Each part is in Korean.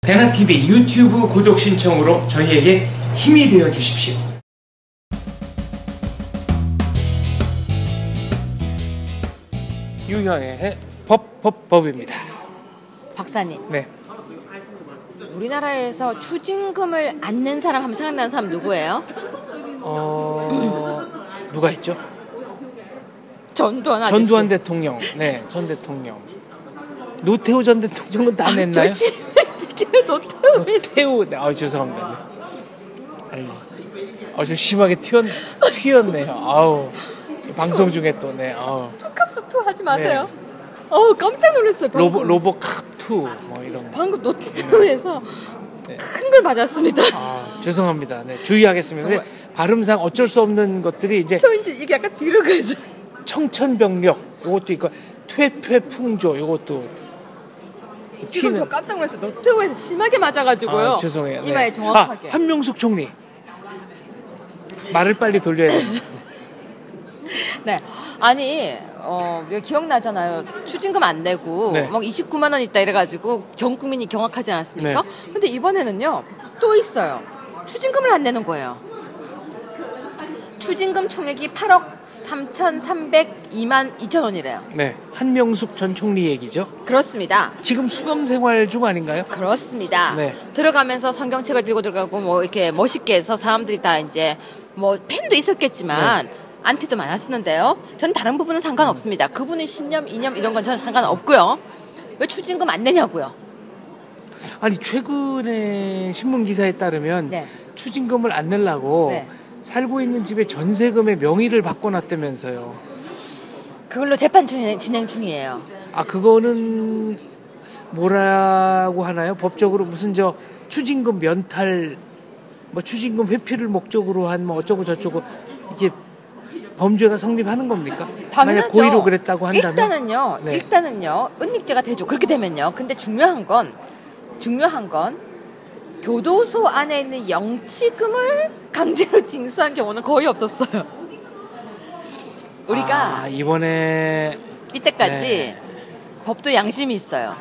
배나TV 유튜브 구독 신청으로 저희에게 힘이 되어 주십시오. 유형의 법입니다. 박사님. 네. 우리나라에서 추징금을 안 낸 사람 하면 생각나는 사람 누구예요? 누가 있죠? 전두환 아저씨. 전두환 대통령. 네, 전 대통령. 노태우 전 대통령은 다 냈나요? 노태우. 네, 죄송합니다. 네. 좀 심하게 튀었네요. 아우. 방송 중에 또 네. 투캅스 투 하지 마세요. 네. 깜짝 놀랐어요. 로보캅 2 뭐 이런 거. 방금 노태우에서 네. 큰 걸 맞았습니다. 죄송합니다. 네, 주의하겠습니다. 근데 발음상 어쩔 수 없는 것들이 이제 이게 약간 뒤로 가죠. 청천벽력 이것도 있고 퇴폐풍조 이것도 지금 저 깜짝 놀랐어요. 노태우에서 심하게 맞아가지고요. 죄송해요. 이마에 네. 정확하게. 한명숙 총리 말을 빨리 돌려야 됩니다. 네, 아니 우리가 기억나잖아요. 추징금 안 내고 네. 막 29만 원 있다 이래가지고 전 국민이 경악하지 않았습니까? 네. 근데 이번에는요 또 있어요. 추징금을 안 내는 거예요. 추징금 총액이 8억 3,302만 2천 원이래요. 네, 한명숙 전 총리 얘기죠. 그렇습니다. 지금 수감 생활 중 아닌가요? 그렇습니다. 네. 들어가면서 성경책을 들고 들어가고 뭐 이렇게 멋있게 해서 사람들이 다 이제 뭐 팬도 있었겠지만. 네. 안티도 많았었는데요. 전 다른 부분은 상관없습니다. 그분의 신념, 이념 이런 건 저는 상관없고요. 왜 추징금 안 내냐고요. 아니 최근에 신문 기사에 따르면 네. 추징금을 안 내려고 네. 살고 있는 집에 전세금의 명의를 바꿔놨다면서요. 그걸로 재판 진행 중이에요. 그거는 뭐라고 하나요? 법적으로 무슨 추징금 면탈, 뭐 추징금 회피를 목적으로 한 뭐 어쩌고 저쩌고 이게 범죄가 성립하는 겁니까? 당연하죠. 만약 고의로 그랬다고 한다면 일단은요 은닉죄가 되죠. 그렇게 되면요. 근데 중요한 건 교도소 안에 있는 영치금을 강제로 징수한 경우는 거의 없었어요. 우리가 이번에 이때까지 네. 법도 양심이 있어요.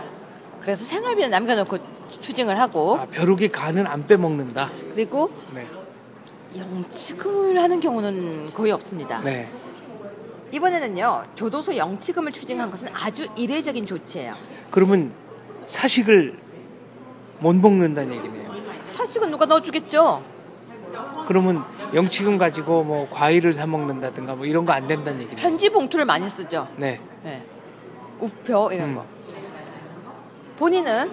그래서 생활비는 남겨놓고 추징을 하고 벼룩이 간은 안 빼먹는다. 그리고 네. 영치금을 하는 경우는 거의 없습니다. 네. 이번에는요 교도소 영치금을 추징한 것은 아주 이례적인 조치예요. 그러면 사식을 못 먹는다는 얘기네요. 사식은 누가 넣어주겠죠. 그러면 영치금 가지고 뭐 과일을 사 먹는다든가 뭐 이런 거 안 된다는 얘기네요. 편지 봉투를 많이 쓰죠. 네. 네. 우표 이런 거. 본인은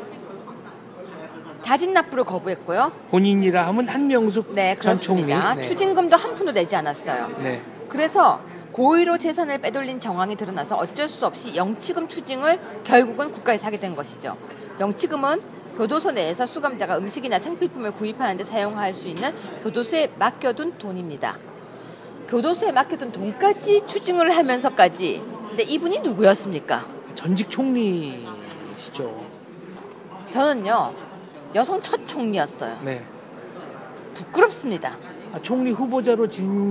자진 납부를 거부했고요. 본인이라 하면 한명숙 네, 전 총리. 네. 추징금도 한 푼도 내지 않았어요. 네. 그래서 고의로 재산을 빼돌린 정황이 드러나서 어쩔 수 없이 영치금 추징을 결국은 국가에서 하게 된 것이죠. 영치금은 교도소 내에서 수감자가 음식이나 생필품을 구입하는 데 사용할 수 있는 교도소에 맡겨둔 돈입니다. 교도소에 맡겨둔 돈까지 추징을 하면서까지. 근데 이분이 누구였습니까? 전직 총리시죠. 저는요. 여성 첫 총리였어요. 네. 부끄럽습니다. 총리 후보자로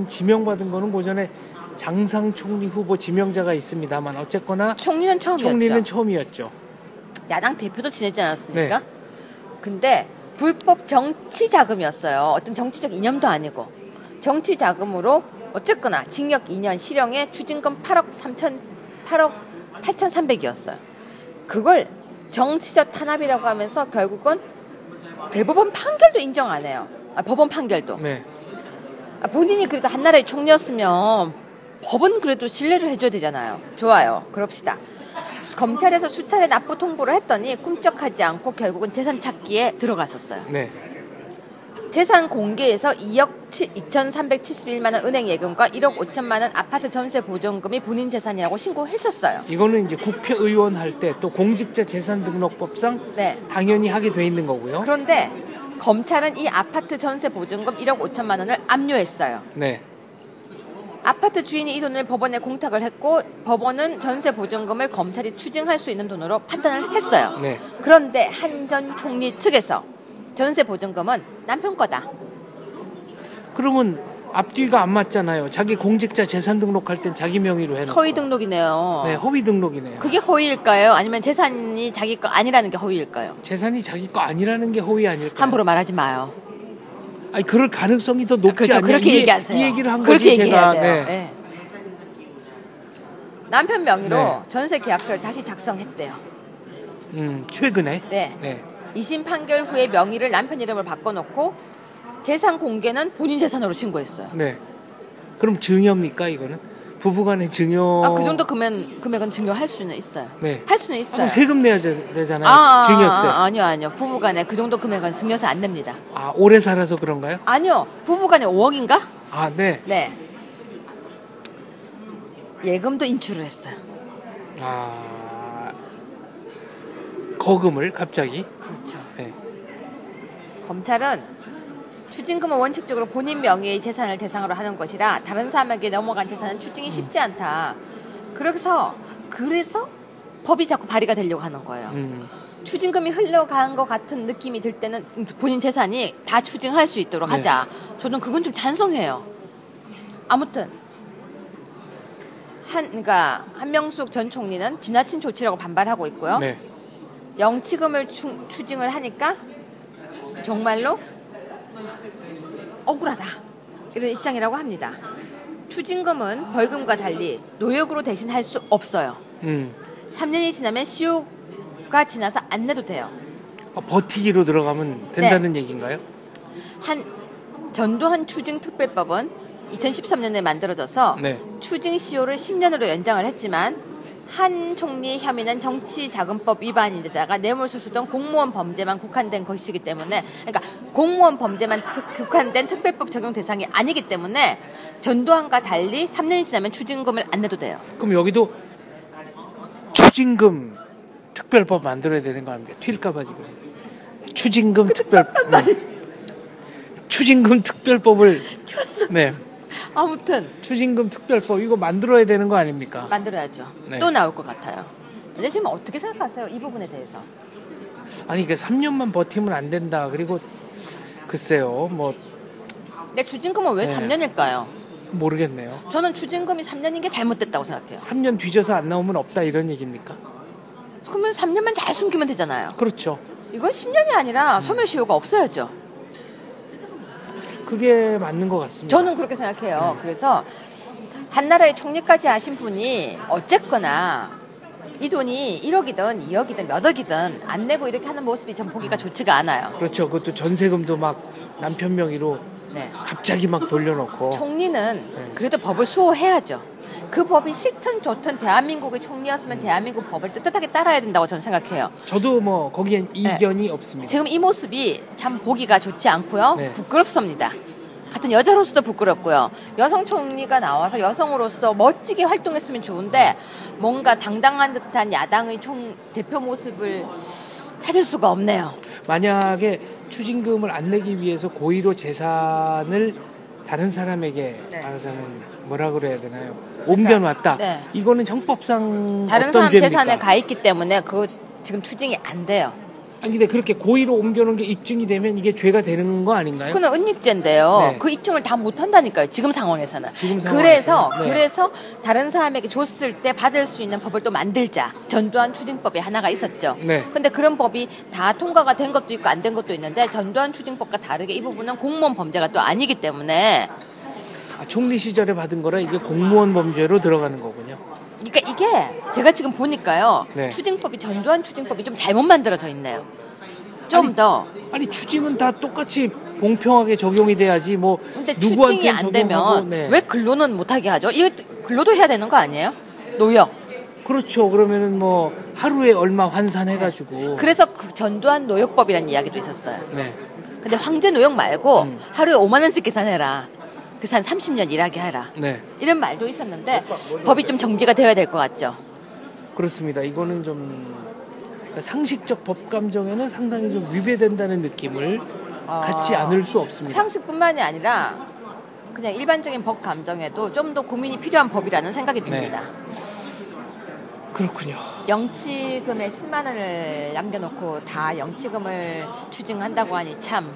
지명받은 거는 고전에 장상 총리 후보 지명자가 있습니다만 어쨌거나 총리는 처음이었죠. 야당 대표도 지내지 않았습니까? 네. 근데 불법 정치 자금이었어요. 어떤 정치적 이념도 아니고 정치 자금으로 어쨌거나 징역 2년 실형에 추징금 8억 8,300이었어요. 그걸 정치적 탄압이라고 하면서 결국은 대법원 판결도 인정 안 해요. 법원 판결도. 네. 본인이 그래도 한나라의 총리였으면 법은 그래도 신뢰를 해줘야 되잖아요. 좋아요. 그럽시다. 검찰에서 수차례 납부 통보를 했더니 꿈쩍하지 않고 결국은 재산 찾기에 들어갔었어요. 네. 재산 공개에서 2억 2,371만 원 은행 예금과 1억 5천만 원 아파트 전세 보전금이 본인 재산이라고 신고했었어요. 이거는 이제 국회의원 할 때 또 공직자 재산등록법상 네. 당연히 하게 돼 있는 거고요. 그런데 검찰은 이 아파트 전세 보증금 1억 5천만 원을 압류했어요. 네. 아파트 주인이 이 돈을 법원에 공탁을 했고 법원은 전세 보증금을 검찰이 추징할 수 있는 돈으로 판단을 했어요. 네. 그런데 한 전 총리 측에서 전세 보증금은 남편 거다. 그러면 앞뒤가 안 맞잖아요. 자기 공직자 재산 등록할 땐 자기 명의로 해놓고. 허위 등록이네요. 네, 허위 등록이네요. 그게 허위일까요? 아니면 재산이 자기 거 아니라는 게 허위일까요? 재산이 자기 거 아니라는 게 허위 아닐까요? 함부로 말하지 마요. 아니 그럴 가능성이 더 높지 그렇죠. 않냐. 그렇게 얘기하세요. 이 얘기를 한 그렇게 거지 얘기해야 제가. 돼요. 네. 네. 남편 명의로 네. 전세 계약서를 다시 작성했대요. 최근에. 네. 네. 2심 판결 후에 명의를 남편 이름을 바꿔놓고 재산 공개는 본인 재산으로 신고했어요. 네. 그럼 증여입니까 이거는? 부부간의 증여. 그 정도 금액은 증여할 수는 있어요. 네. 할 수는 있어요. 그럼 세금 내야 되잖아요. 증여세. 아니요. 부부간에 그 정도 금액은 증여세 안 냅니다. 아, 오래 살아서 그런가요? 아니요. 부부간에 5억인가? 아, 네. 네. 예금도 인출을 했어요. 아, 거금을 갑자기. 그렇죠. 네. 검찰은 추징금은 원칙적으로 본인 명의의 재산을 대상으로 하는 것이라 다른 사람에게 넘어간 재산은 추징이 쉽지 않다. 그래서 법이 자꾸 발의가 되려고 하는 거예요. 추징금이 흘러간 것 같은 느낌이 들 때는 본인 재산이 다 추징할 수 있도록 네. 하자. 저는 그건 좀 찬성해요. 아무튼 그러니까 한명숙 전 총리는 지나친 조치라고 반발하고 있고요. 네. 영치금을 추징을 하니까 정말로 억울하다 이런 입장이라고 합니다. 추징금은 벌금과 달리 노역으로 대신할 수 없어요. 3년이 지나면 시효가 지나서 안 내도 돼요. 버티기로 들어가면 된다는 얘기인가요? 전두환 추징특별법은 2013년에 만들어져서 네. 추징 시효를 10년으로 연장을 했지만 한 총리의 혐의는 정치자금법 위반인데다가 뇌물수수 등 공무원 범죄만 국한된 것이기 때문에 그러니까 공무원 범죄만 국한된 특별법 적용 대상이 아니기 때문에 전두환과 달리 3년이 지나면 추징금을 안 내도 돼요. 그럼 여기도 추징금 특별법 만들어야 되는 거 아닙니까? 튈까봐 지금. 추징금 특별법. 추징금 특별법을. 튀었어. 네. 아무튼 추징금 특별법 이거 만들어야 되는 거 아닙니까? 만들어야죠. 네. 또 나올 것 같아요. 근데 지금 어떻게 생각하세요? 이 부분에 대해서. 아니 그 3년만 버티면 안 된다. 그리고 글쎄요. 뭐 근데 추징금은 왜 네. 3년일까요? 모르겠네요. 저는 추징금이 3년인 게 잘못됐다고 생각해요. 3년 뒤져서 안 나오면 없다 이런 얘기입니까? 그러면 3년만 잘 숨기면 되잖아요. 그렇죠. 이건 10년이 아니라 소멸시효가 없어야죠. 그게 맞는 것 같습니다. 저는 그렇게 생각해요. 그래서 한나라의 총리까지 하신 분이 어쨌거나 이 돈이 1억이든 2억이든 몇 억이든 안 내고 이렇게 하는 모습이 전 보기가 좋지가 않아요. 그렇죠. 그것도 전세금도 막 남편 명의로 네. 갑자기 막 돌려놓고. 총리는 그래도 법을 수호해야죠. 그 법이 싫든 좋든 대한민국의 총리였으면 대한민국 법을 떳떳하게 따라야 된다고 저는 생각해요. 저도 뭐 거기엔 이견이 없습니다. 지금 이 모습이 참 보기가 좋지 않고요. 네. 부끄럽습니다. 같은 여자로서도 부끄럽고요. 여성 총리가 나와서 여성으로서 멋지게 활동했으면 좋은데 뭔가 당당한 듯한 야당의 대표 모습을 찾을 수가 없네요. 만약에 추징금을 안 내기 위해서 고의로 재산을 다른 사람에게 네. 말하자면 뭐라 그래야 되나요? 옮겨놨다. 네. 이거는 형법상 다른 어떤 사람 죄입니까? 재산에 가 있기 때문에 그거 지금 추징이 안 돼요. 아니 근데 그렇게 고의로 옮겨놓은 게 입증이 되면 이게 죄가 되는 거 아닌가요? 그건 은닉죄인데요. 네. 그 입증을 다 못한다니까요. 지금 상황에서는. 지금 상황에서는. 네. 그래서 다른 사람에게 줬을 때 받을 수 있는 법을 또 만들자. 전두환 추징법이 하나가 있었죠. 네. 근데 그런 법이 다 통과가 된 것도 있고 안 된 것도 있는데 전두환 추징법과 다르게 이 부분은 공무원 범죄가 또 아니기 때문에 총리 시절에 받은 거라 이게 공무원 범죄로 들어가는 거군요. 그러니까 이게 제가 지금 보니까요. 네. 추징법이 전두환 추징법이 좀 잘못 만들어져 있네요. 좀 더. 아니 추징은 다 똑같이 공평하게 적용이 돼야지 뭐 근데 누구한테 추징이 안 되면 네. 왜 근로는 못하게 하죠? 이거 근로도 해야 되는 거 아니에요? 노역. 그렇죠. 그러면은 뭐 하루에 얼마 환산해가지고. 그래서 그 전두환 노역법이라는 이야기도 있었어요. 네. 근데 황제 노역 말고 하루에 5만 원씩 계산해라. 그래서 한 30년 일하게 하라. 네. 이런 말도 있었는데 법이 좀 정비가 되어야 될 것 같죠. 그렇습니다. 이거는 좀 상식적 법 감정에는 상당히 좀 위배된다는 느낌을 갖지 않을 수 없습니다. 상식뿐만이 아니라 그냥 일반적인 법 감정에도 좀 더 고민이 필요한 법이라는 생각이 듭니다. 그렇군요. 영치금에 10만 원을 남겨놓고 다 영치금을 추징한다고 하니 참.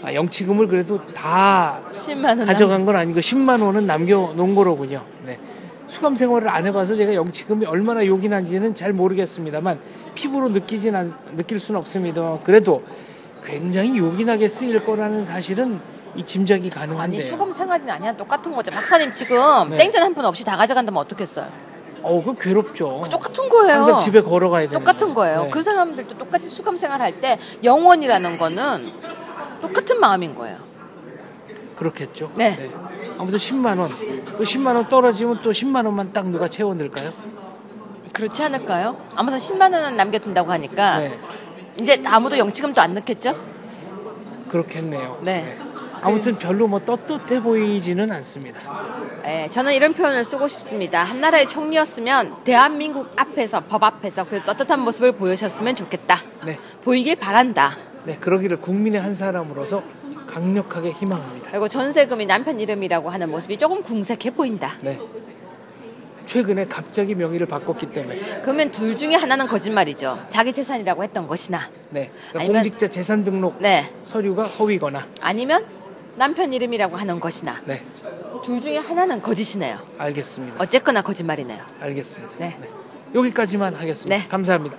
영치금을 그래도 다 10만 원 가져간 건 아니고 10만 원은 남겨놓은 거로군요. 네. 수감 생활을 안 해봐서 제가 영치금이 얼마나 요긴한지는 잘 모르겠습니다만 피부로 느낄 수는 없습니다. 그래도 굉장히 요긴하게 쓰일 거라는 사실은 이 짐작이 가능한데요. 아니 수감 생활이 아니야 똑같은 거죠. 박사님 지금 네. 땡전 한 푼 없이 다 가져간다면 어떻겠어요? 그거 괴롭죠. 똑같은 거예요. 항상 집에 걸어가야 되는 똑같은 거예요. 네. 그 사람들도 똑같이 수감 생활할 때 영원이라는 거는 똑같은 마음인 거예요. 그렇겠죠. 네. 아무튼 10만 원. 그 10만 원 떨어지면 또 10만 원만 딱 누가 채워넣을까요? 그렇지 않을까요? 아무튼 10만 원은 남겨둔다고 하니까 네. 이제 아무도 영치금도 안 넣겠죠? 그렇겠네요. 네. 아무튼 별로 뭐 떳떳해 보이지는 않습니다. 네, 저는 이런 표현을 쓰고 싶습니다. 한나라의 총리였으면 대한민국 앞에서 법 앞에서 그 떳떳한 모습을 보여줬으면 좋겠다. 네. 보이길 바란다. 네, 그러기를 국민의 한 사람으로서 강력하게 희망합니다. 그리고 전세금이 남편 이름이라고 하는 모습이 조금 궁색해 보인다. 네. 최근에 갑자기 명의를 바꿨기 때문에. 그러면 둘 중에 하나는 거짓말이죠. 자기 재산이라고 했던 것이나. 네. 그러니까 아니면- 공직자 재산 등록 네. 서류가 허위거나. 아니면 남편 이름이라고 하는 것이나. 네. 둘 중에 하나는 거짓이네요. 알겠습니다. 어쨌거나 거짓말이네요. 알겠습니다. 네. 여기까지만 하겠습니다. 네. 감사합니다.